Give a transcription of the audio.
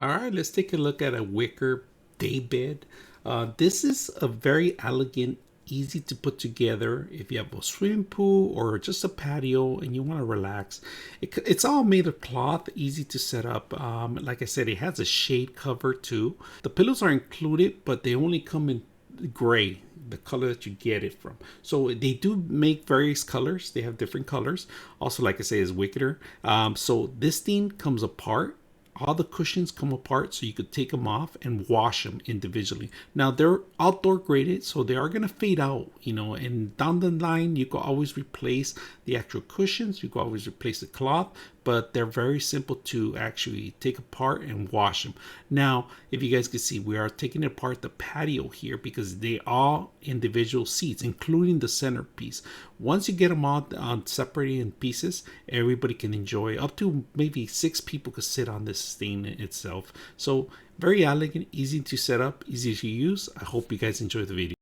All right, let's take a look at a wicker daybed. This is a very elegant, easy to put together if you have a swimming pool or just a patio and you want to relax. It's all made of cloth, easy to set up. Like I said, it has a shade cover too. The pillows are included, but they only come in gray, the color that you get it from. So they do make various colors. They have different colors. Also, like I say, is wicker. So this thing comes apart. All the cushions come apart, so you could take them off and wash them individually. Now they're outdoor graded, so they are going to fade out, and down the line you can always replace the actual cushions, you can always replace the cloth, but they're very simple to actually take apart and wash them. Now, if you guys can see, we are taking apart the patio here because they are individual seats, including the centerpiece. Once you get them all separated in pieces, everybody can enjoy. Up to maybe 6 people could sit on this thing itself. So very elegant, easy to set up, easy to use. I hope you guys enjoy the video.